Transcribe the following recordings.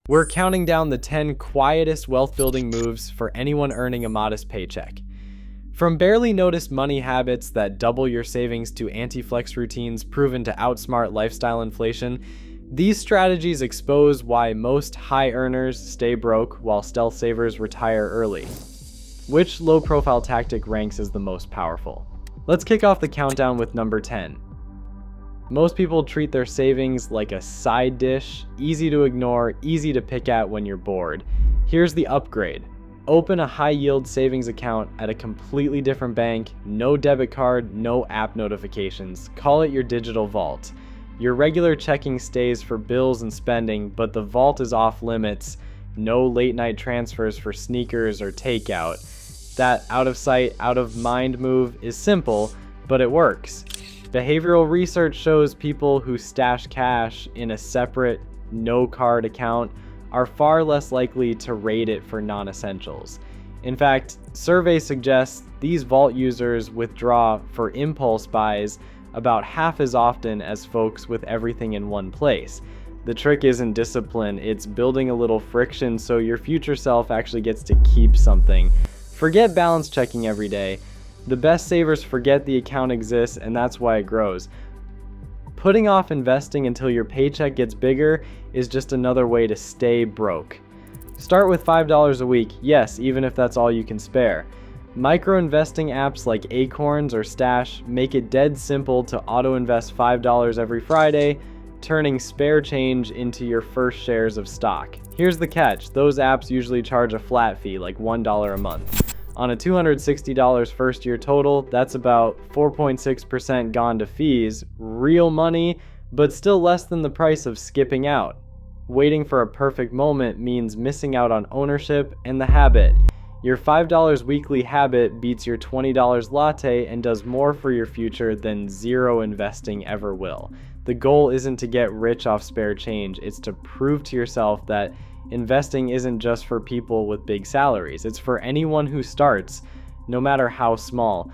We're counting down the 10 quietest wealth-building moves for anyone earning a modest paycheck. From barely noticed money habits that double your savings to anti-flex routines proven to outsmart lifestyle inflation, these strategies expose why most high earners stay broke while stealth savers retire early. Which low-profile tactic ranks as the most powerful? Let's kick off the countdown with number 10. Most people treat their savings like a side dish, easy to ignore, easy to pick at when you're bored. Here's the upgrade. Open a high-yield savings account at a completely different bank, no debit card, no app notifications. Call it your digital vault. Your regular checking stays for bills and spending, but the vault is off limits. No late-night transfers for sneakers or takeout. That out-of-sight, out-of-mind move is simple, but it works. Behavioral research shows people who stash cash in a separate, no-card account are far less likely to raid it for non-essentials. In fact, surveys suggest these vault users withdraw for impulse buys about half as often as folks with everything in one place. The trick isn't discipline, it's building a little friction so your future self actually gets to keep something. Forget balance checking every day. The best savers forget the account exists, and that's why it grows. Putting off investing until your paycheck gets bigger is just another way to stay broke. Start with $5 a week, yes, even if that's all you can spare. Micro-investing apps like Acorns or Stash make it dead simple to auto-invest $5 every Friday, turning spare change into your first shares of stock. Here's the catch, those apps usually charge a flat fee, like $1 a month. On a $260 first year total, that's about 4.6% gone to fees, real money, but still less than the price of skipping out. Waiting for a perfect moment means missing out on ownership and the habit. Your $5 weekly habit beats your $20 latte and does more for your future than zero investing ever will. The goal isn't to get rich off spare change, it's to prove to yourself that investing isn't just for people with big salaries. It's for anyone who starts, no matter how small.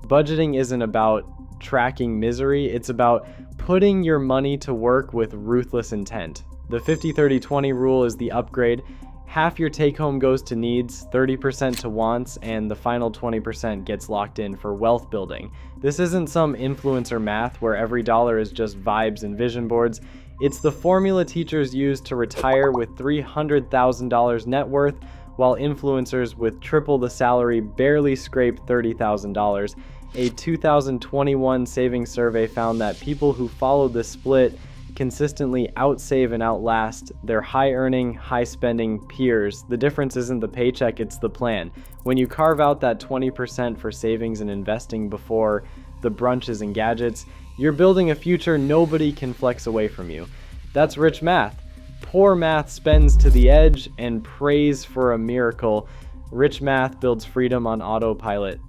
Budgeting isn't about tracking misery, it's about putting your money to work with ruthless intent. The 50-30-20 rule is the upgrade. Half your take-home goes to needs, 30% to wants, and the final 20% gets locked in for wealth building. This isn't some influencer math where every dollar is just vibes and vision boards. It's the formula teachers use to retire with $300,000 net worth, while influencers with triple the salary barely scrape $30,000. A 2021 savings survey found that people who follow this split consistently outsave and outlast their high-earning, high-spending peers. The difference isn't the paycheck, it's the plan. When you carve out that 20% for savings and investing before the brunches and gadgets, you're building a future nobody can flex away from you. That's rich math. Poor math spends to the edge and prays for a miracle. Rich math builds freedom on autopilot.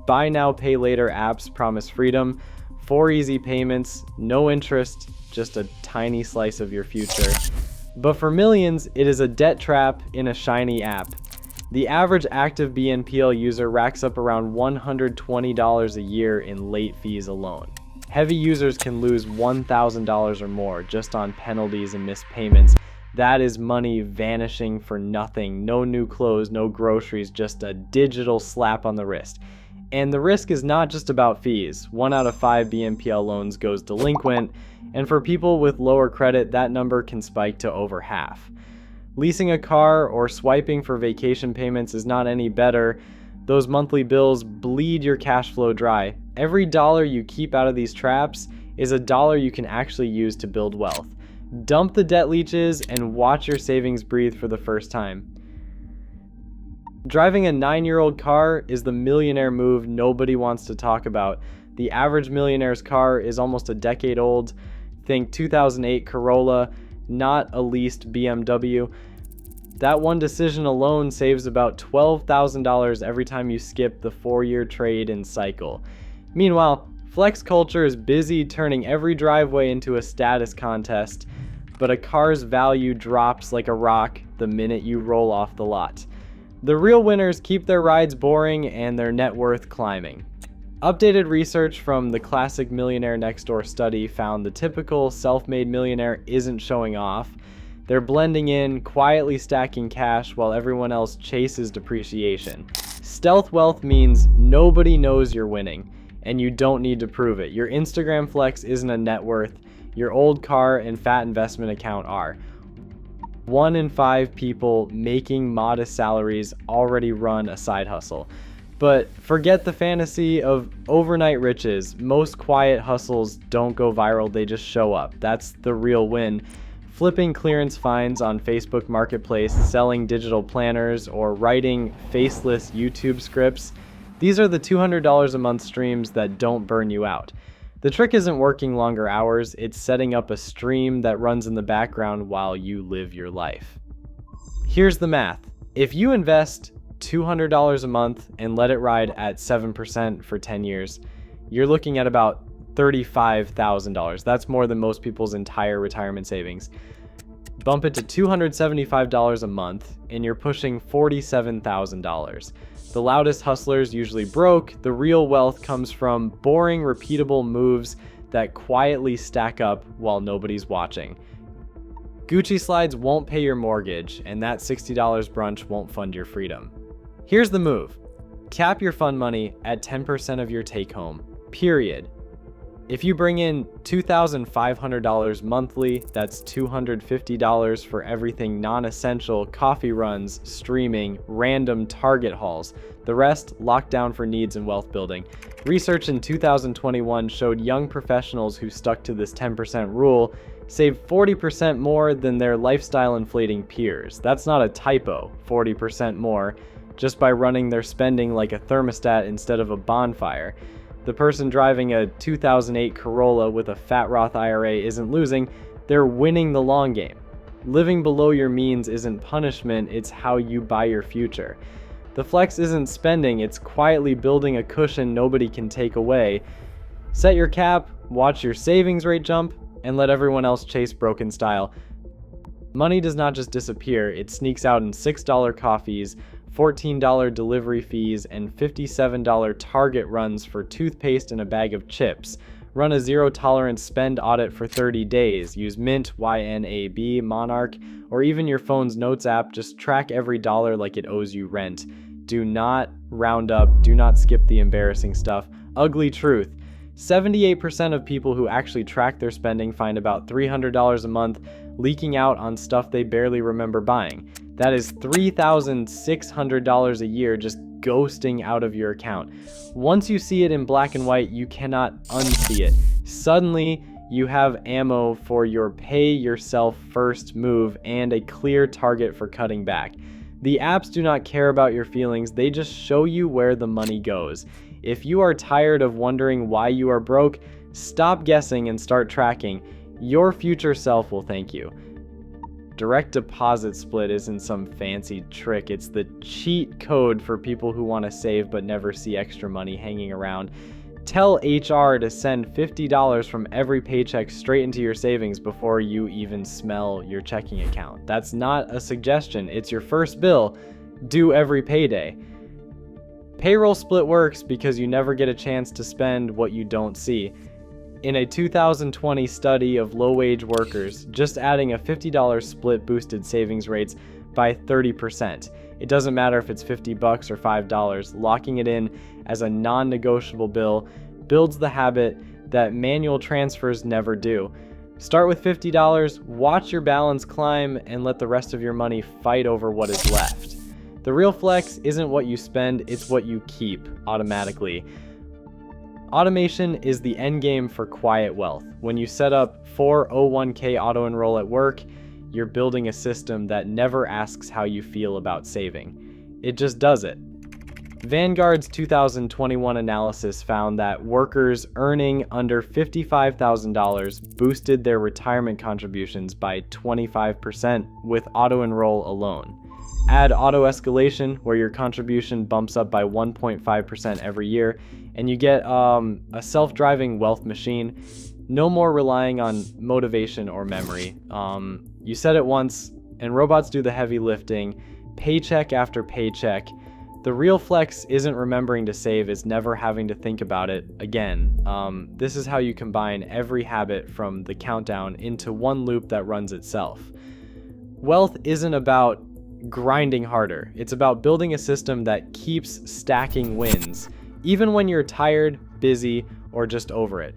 Buy now, pay later apps promise freedom. 4 easy payments, no interest, just a tiny slice of your future. But for millions, it is a debt trap in a shiny app. The average active BNPL user racks up around $120 a year in late fees alone. Heavy users can lose $1,000 or more just on penalties and missed payments. That is money vanishing for nothing. No new clothes, no groceries, just a digital slap on the wrist. And the risk is not just about fees. 1 out of 5 BNPL loans goes delinquent, and for people with lower credit, that number can spike to over half. Leasing a car or swiping for vacation payments is not any better. Those monthly bills bleed your cash flow dry. Every dollar you keep out of these traps is a dollar you can actually use to build wealth. Dump the debt leeches and watch your savings breathe for the first time. Driving a 9-year-old car is the millionaire move nobody wants to talk about. The average millionaire's car is almost a decade old. Think 2008 Corolla, not a leased BMW. That one decision alone saves about $12,000 every time you skip the 4-year trade-in cycle. Meanwhile, flex culture is busy turning every driveway into a status contest, but a car's value drops like a rock the minute you roll off the lot. The real winners keep their rides boring and their net worth climbing. Updated research from the Classic Millionaire Next Door study found the typical self-made millionaire isn't showing off. They're blending in, quietly stacking cash while everyone else chases depreciation. Stealth wealth means nobody knows you're winning, and you don't need to prove it. Your Instagram flex isn't a net worth. Your old car and fat investment account are. 1 in 5 people making modest salaries already run a side hustle. But forget the fantasy of overnight riches. Most quiet hustles don't go viral, they just show up. That's the real win. Flipping clearance finds on Facebook Marketplace, selling digital planners, or writing faceless YouTube scripts. These are the $200 a month streams that don't burn you out. The trick isn't working longer hours, it's setting up a stream that runs in the background while you live your life. Here's the math. If you invest $200 a month and let it ride at 7% for 10 years, you're looking at about $35,000. That's more than most people's entire retirement savings. Bump it to $275 a month and you're pushing $47,000. The loudest hustlers usually broke. The real wealth comes from boring, repeatable moves that quietly stack up while nobody's watching. Gucci slides won't pay your mortgage, and that $60 brunch won't fund your freedom. Here's the move. Cap your fund money at 10% of your take home, period. If you bring in $2,500 monthly, that's $250 for everything non-essential, coffee runs, streaming, random Target hauls. The rest locked down for needs and wealth building. Research in 2021 showed young professionals who stuck to this 10% rule saved 40% more than their lifestyle inflating peers. That's not a typo, 40% more, just by running their spending like a thermostat instead of a bonfire. The person driving a 2008 Corolla with a fat Roth IRA isn't losing, they're winning the long game. Living below your means isn't punishment, it's how you buy your future. The flex isn't spending, it's quietly building a cushion nobody can take away. Set your cap, watch your savings rate jump, and let everyone else chase broken style. Money does not just disappear, it sneaks out in $6 coffees, $14 delivery fees, and $57 Target runs for toothpaste and a bag of chips. Run a zero-tolerance spend audit for 30 days. Use Mint, YNAB, Monarch, or even your phone's Notes app. Just track every dollar like it owes you rent. Do not round up. Do not skip the embarrassing stuff. Ugly truth. 78% of people who actually track their spending find about $300 a month leaking out on stuff they barely remember buying. That is $3,600 a year just ghosting out of your account. Once you see it in black and white, you cannot unsee it. Suddenly, you have ammo for your pay yourself first move and a clear target for cutting back. The apps do not care about your feelings, they just show you where the money goes. If you are tired of wondering why you are broke, stop guessing and start tracking. Your future self will thank you. Direct deposit split isn't some fancy trick, it's the cheat code for people who want to save but never see extra money hanging around. Tell HR to send $50 from every paycheck straight into your savings before you even smell your checking account. That's not a suggestion, it's your first bill, due every payday. Payroll split works because you never get a chance to spend what you don't see. In a 2020 study of low-wage workers, just adding a $50 split boosted savings rates by 30%. It doesn't matter if it's $50 or $5, locking it in as a non-negotiable bill builds the habit that manual transfers never do. Start with $50, watch your balance climb, and let the rest of your money fight over what is left. The real flex isn't what you spend, it's what you keep automatically. Automation is the end game for quiet wealth. When you set up 401k auto enroll at work, you're building a system that never asks how you feel about saving. It just does it. Vanguard's 2021 analysis found that workers earning under $55,000 boosted their retirement contributions by 25% with auto enroll alone. Add auto escalation, where your contribution bumps up by 1.5% every year, and you get a self-driving wealth machine. No more relying on motivation or memory. You set it once, and robots do the heavy lifting, paycheck after paycheck. The real flex isn't remembering to save, it's never having to think about it again. This is how you combine every habit from the countdown into one loop that runs itself. Wealth isn't about grinding harder. It's about building a system that keeps stacking wins, even when you're tired, busy, or just over it.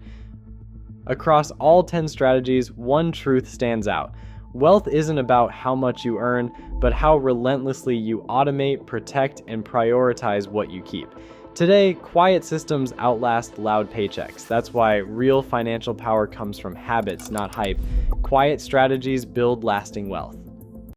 Across all 10 strategies, one truth stands out. Wealth isn't about how much you earn, but how relentlessly you automate, protect, and prioritize what you keep. Today, quiet systems outlast loud paychecks. That's why real financial power comes from habits, not hype. Quiet strategies build lasting wealth.